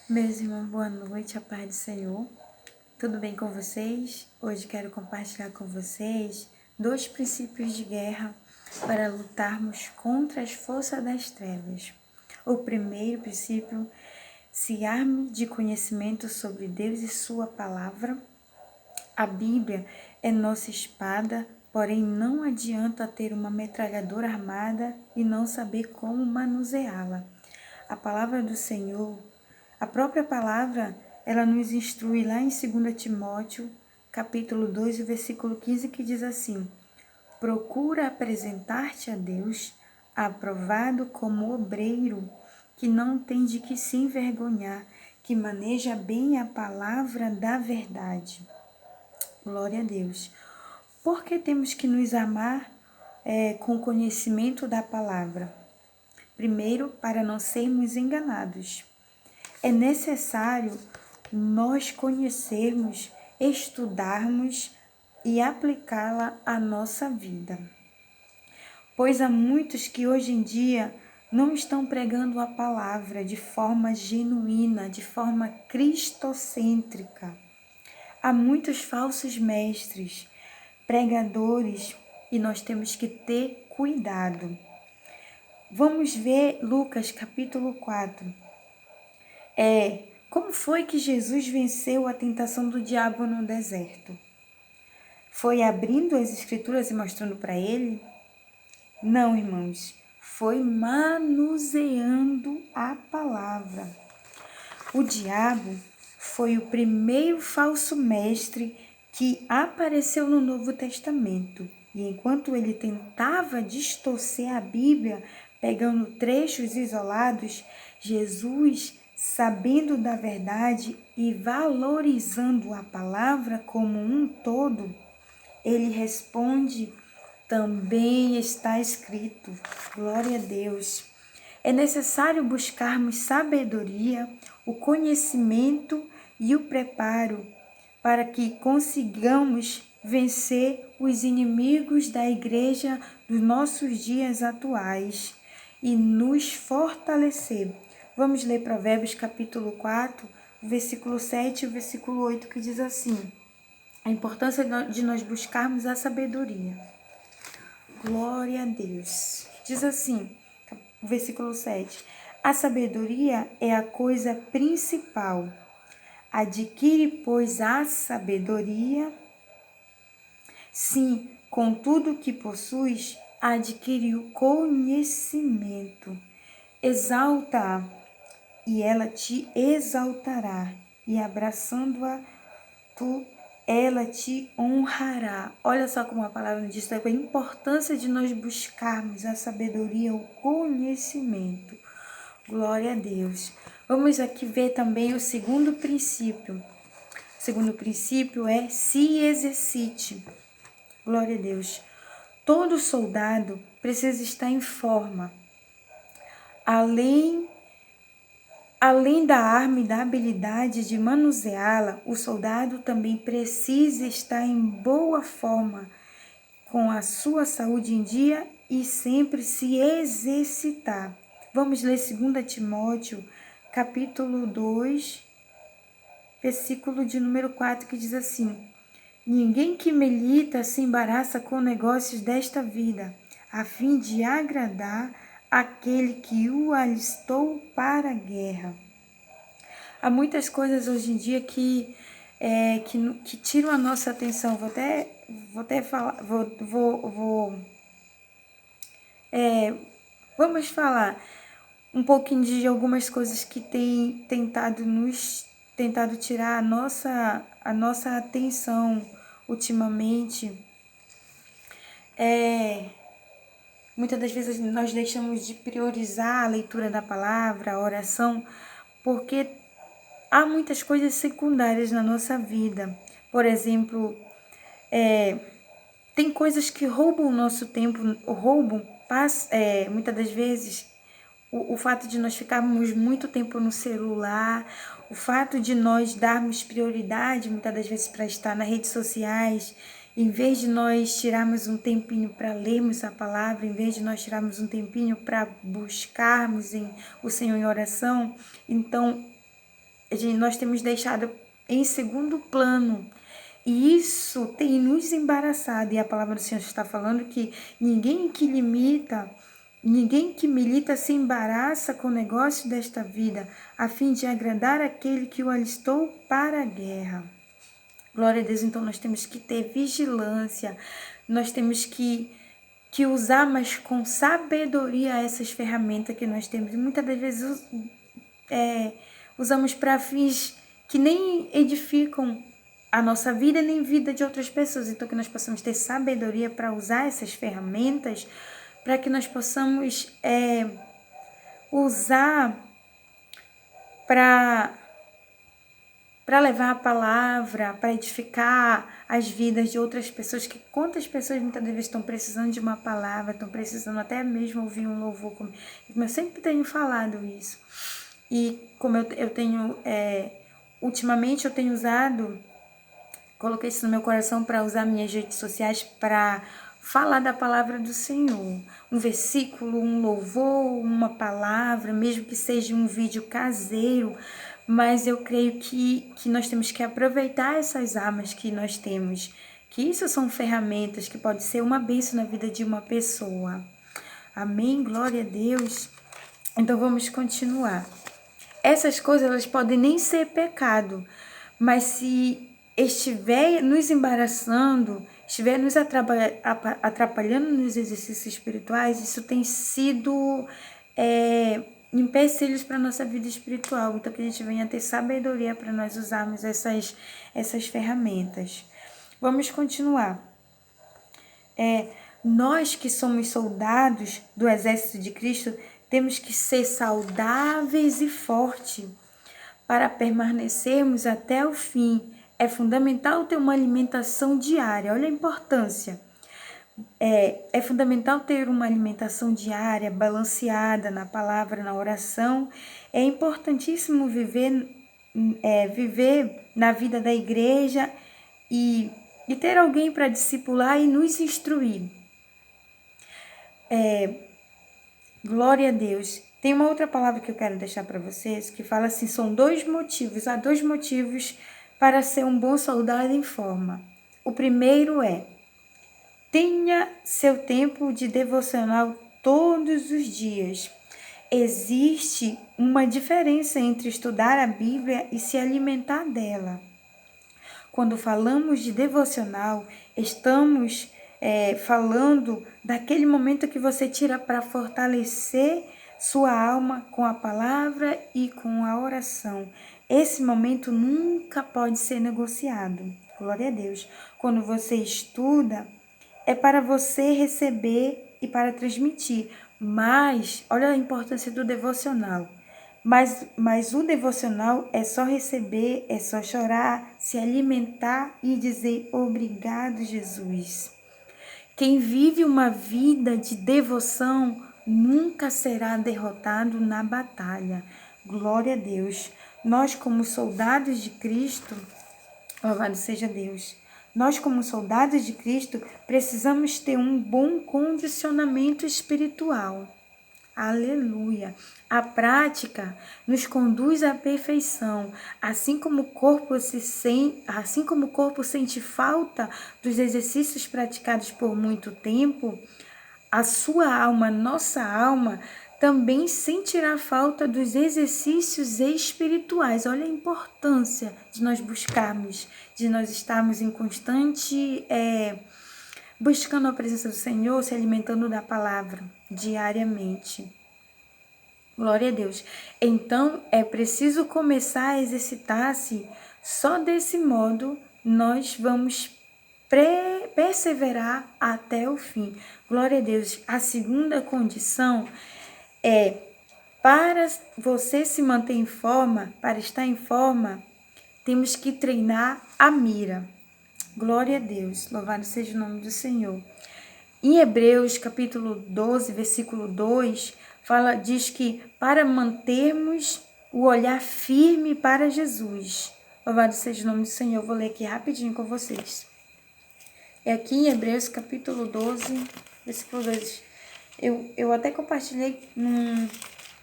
Meus irmãos, boa noite, a paz do Senhor. Tudo bem com vocês? Hoje quero compartilhar com vocês 2 princípios de guerra para lutarmos contra as forças das trevas. O primeiro princípio: se arme de conhecimento sobre Deus e sua palavra. A Bíblia é nossa espada, porém não adianta ter uma metralhadora armada e não saber como manuseá-la. A palavra do Senhor, a própria palavra, ela nos instrui lá em 2 Timóteo, capítulo 2, versículo 15, que diz assim: procura apresentar-te a Deus, aprovado como obreiro, que não tem de que se envergonhar, que maneja bem a palavra da verdade. Glória a Deus. Por que temos que nos amar com o conhecimento da palavra? Primeiro, para não sermos enganados. É necessário nós conhecermos, estudarmos e aplicá-la à nossa vida. Pois há muitos que hoje em dia não estão pregando a palavra de forma genuína, de forma cristocêntrica. Há muitos falsos mestres, pregadores, e nós temos que ter cuidado. Vamos ver Lucas capítulo 4. Como foi que Jesus venceu a tentação do diabo no deserto? Foi abrindo as escrituras e mostrando para ele? Não, irmãos. Foi manuseando a palavra. O diabo foi o primeiro falso mestre que apareceu no Novo Testamento. E enquanto ele tentava distorcer a Bíblia, pegando trechos isolados, Jesus, sabendo da verdade e valorizando a palavra como um todo, ele responde: também está escrito. Glória a Deus. É necessário buscarmos sabedoria, o conhecimento e o preparo para que consigamos vencer os inimigos da igreja dos nossos dias atuais e nos fortalecer. Vamos ler Provérbios capítulo 4, versículo 7 e versículo 8, que diz assim: a importância de nós buscarmos a sabedoria. Glória a Deus. Diz assim, versículo 7. A sabedoria é a coisa principal. Adquire, pois, a sabedoria. Sim, com tudo que possuis, adquire o conhecimento. Exalta-a, e ela te exaltará, e abraçando-a, ela te honrará. Olha só como a palavra diz, a importância de nós buscarmos a sabedoria, o conhecimento. Glória a Deus. Vamos aqui ver também o segundo princípio. O segundo princípio é se exercite. Glória a Deus. Todo soldado precisa estar em forma. Além da arma e da habilidade de manuseá-la, o soldado também precisa estar em boa forma, com a sua saúde em dia e sempre se exercitar. Vamos ler 2 Timóteo, capítulo 2, versículo de número 4, que diz assim: ninguém que milita se embaraça com negócios desta vida, a fim de agradar aquele que o alistou para a guerra. Há muitas coisas hoje em dia que tiram a nossa atenção. Vou até falar, vamos falar um pouquinho de algumas coisas que têm tentado tirar a nossa atenção ultimamente. Muitas das vezes nós deixamos de priorizar a leitura da palavra, a oração, porque há muitas coisas secundárias na nossa vida. Por exemplo, tem coisas que roubam o nosso tempo, muitas das vezes, o fato de nós ficarmos muito tempo no celular, o fato de nós darmos prioridade, muitas das vezes, para estar nas redes sociais, em vez de nós tirarmos um tempinho para lermos a palavra, em vez de nós tirarmos um tempinho para buscarmos o Senhor em oração, então nós temos deixado em segundo plano. E isso tem nos embaraçado. E a palavra do Senhor está falando que ninguém que milita se embaraça com o negócio desta vida, a fim de agradar aquele que o alistou para a guerra. Glória a Deus. Então nós temos que ter vigilância, nós temos que usar, mas com sabedoria, essas ferramentas que nós temos. E muitas das vezes usamos para fins que nem edificam a nossa vida nem vida de outras pessoas. Então que nós possamos ter sabedoria para usar essas ferramentas, para que nós possamos usar para levar a palavra, para edificar as vidas de outras pessoas. Que quantas pessoas muitas vezes estão precisando de uma palavra, estão precisando até mesmo ouvir um louvor, como eu sempre tenho falado isso. E como eu tenho, ultimamente eu tenho usado, coloquei isso no meu coração para usar minhas redes sociais para falar da palavra do Senhor. Um versículo, um louvor, uma palavra, mesmo que seja um vídeo caseiro, mas eu creio que nós temos que aproveitar essas armas que nós temos, que isso são ferramentas que podem ser uma bênção na vida de uma pessoa. Amém? Glória a Deus. Então vamos continuar. Essas coisas, elas podem nem ser pecado, mas se estiver nos embaraçando, estiver nos atrapalhando nos exercícios espirituais, isso tem sido empecilhos para a nossa vida espiritual. Então que a gente venha ter sabedoria para nós usarmos essas ferramentas. Vamos continuar. Nós que somos soldados do exército de Cristo, temos que ser saudáveis e fortes para permanecermos até o fim. É fundamental ter uma alimentação diária. Olha a importância. É fundamental ter uma alimentação diária, balanceada na palavra, na oração. É importantíssimo viver na vida da igreja e ter alguém para discipular e nos instruir. Glória a Deus. Tem uma outra palavra que eu quero deixar para vocês, que fala assim, há dois motivos para ser um bom soldado em forma. O primeiro tenha seu tempo de devocional todos os dias. Existe uma diferença entre estudar a Bíblia e se alimentar dela. Quando falamos de devocional, estamos falando daquele momento que você tira para fortalecer sua alma com a palavra e com a oração. Esse momento nunca pode ser negociado. Glória a Deus. Quando você estuda, é para você receber e para transmitir. Mas, olha a importância do devocional. Mas o devocional é só receber, é só chorar, se alimentar e dizer obrigado, Jesus. Quem vive uma vida de devoção nunca será derrotado na batalha. Glória a Deus. Nós, como soldados de Cristo, louvado seja Deus. Nós, como soldados de Cristo, precisamos ter um bom condicionamento espiritual. Aleluia! A prática nos conduz à perfeição. Assim como o corpo sente falta dos exercícios praticados por muito tempo, a sua alma, nossa alma, também sentirá falta dos exercícios espirituais. Olha a importância de nós buscarmos, de nós estarmos em constante buscando a presença do Senhor, se alimentando da palavra diariamente. Glória a Deus. Então, é preciso começar a exercitar-se. Só desse modo, nós vamos perseverar até o fim. Glória a Deus. A segunda condição para você se manter em forma, para estar em forma, temos que treinar a mira. Glória a Deus. Louvado seja o nome do Senhor. Em Hebreus, capítulo 12, versículo 2, diz que para mantermos o olhar firme para Jesus. Louvado seja o nome do Senhor. Eu vou ler aqui rapidinho com vocês. É aqui em Hebreus, capítulo 12, versículo 2. Eu até compartilhei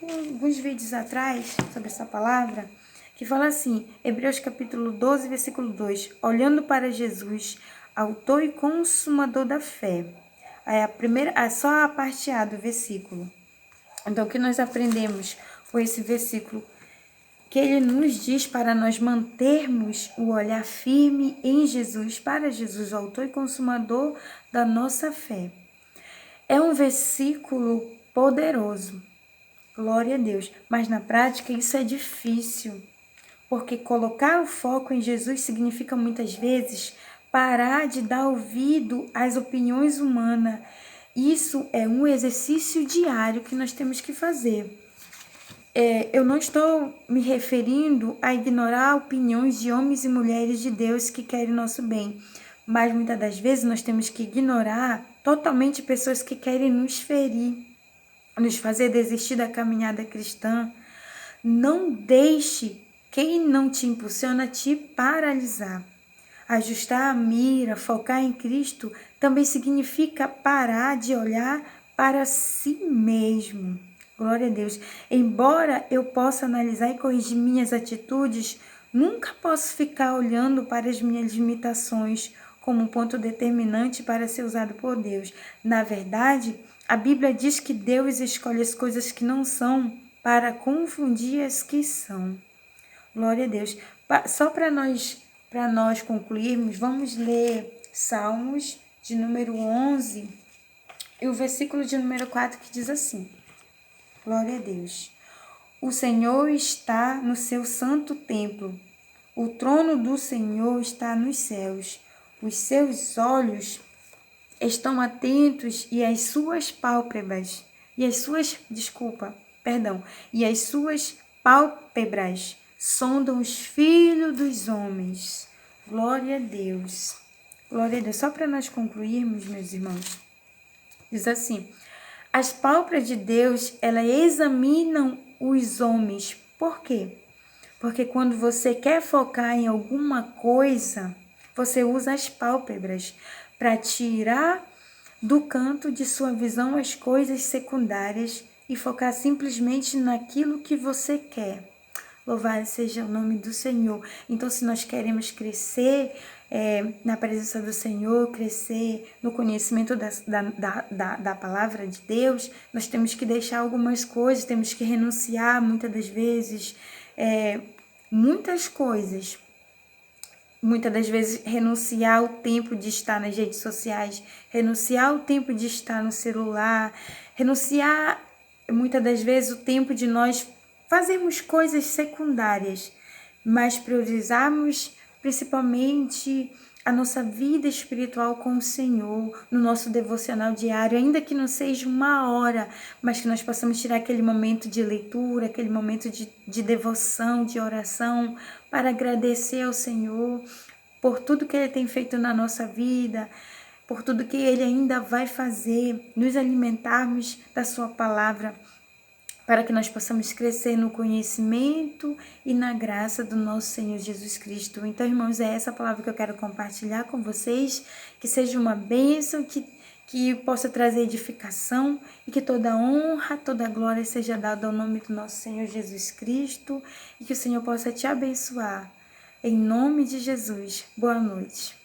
alguns vídeos atrás sobre essa palavra. que fala assim, Hebreus capítulo 12, versículo 2, olhando para Jesus, autor e consumador da fé. Só a parte A do versículo. Então, o que nós aprendemos com esse versículo? Que ele nos diz para nós mantermos o olhar firme em Jesus, para Jesus, o autor e consumador da nossa fé. É um versículo poderoso, glória a Deus, mas na prática isso é difícil, porque colocar o foco em Jesus significa muitas vezes parar de dar ouvido às opiniões humanas. Isso é um exercício diário que nós temos que fazer. Eu não estou me referindo a ignorar opiniões de homens e mulheres de Deus que querem nosso bem, mas muitas das vezes nós temos que ignorar totalmente pessoas que querem nos ferir, nos fazer desistir da caminhada cristã. Não deixe quem não te impulsiona te paralisar. Ajustar a mira, focar em Cristo, também significa parar de olhar para si mesmo. Glória a Deus. Embora eu possa analisar e corrigir minhas atitudes, nunca posso ficar olhando para as minhas limitações como um ponto determinante para ser usado por Deus. Na verdade, a Bíblia diz que Deus escolhe as coisas que não são para confundir as que são. Glória a Deus. Só para nós concluirmos, vamos ler Salmos de número 11 e o versículo de número 4 que diz assim. Glória a Deus. O Senhor está no seu santo templo. O trono do Senhor está nos céus. Os seus olhos estão atentos e as suas pálpebras, e as suas pálpebras sondam os filhos dos homens. Glória a Deus. Glória a Deus. Só para nós concluirmos, meus irmãos, diz assim, as pálpebras de Deus, elas examinam os homens. Por quê? Porque quando você quer focar em alguma coisa, você usa as pálpebras para tirar do canto de sua visão as coisas secundárias e focar simplesmente naquilo que você quer. Louvado seja o nome do Senhor. Então, se nós queremos crescer na presença do Senhor, crescer no conhecimento da palavra de Deus, nós temos que deixar algumas coisas, temos que renunciar muitas das vezes, muitas coisas. Muitas das vezes renunciar o tempo de estar nas redes sociais, renunciar o tempo de estar no celular, renunciar muitas das vezes o tempo de nós fazermos coisas secundárias, mas priorizarmos principalmente a nossa vida espiritual com o Senhor, no nosso devocional diário, ainda que não seja 1 hora, mas que nós possamos tirar aquele momento de leitura, aquele momento de devoção, de oração, para agradecer ao Senhor por tudo que Ele tem feito na nossa vida, por tudo que Ele ainda vai fazer, nos alimentarmos da Sua palavra, para que nós possamos crescer no conhecimento e na graça do nosso Senhor Jesus Cristo. Então, irmãos, é essa palavra que eu quero compartilhar com vocês, que seja uma bênção, que possa trazer edificação e que toda honra, toda glória seja dada ao nome do nosso Senhor Jesus Cristo e que o Senhor possa te abençoar. Em nome de Jesus, boa noite.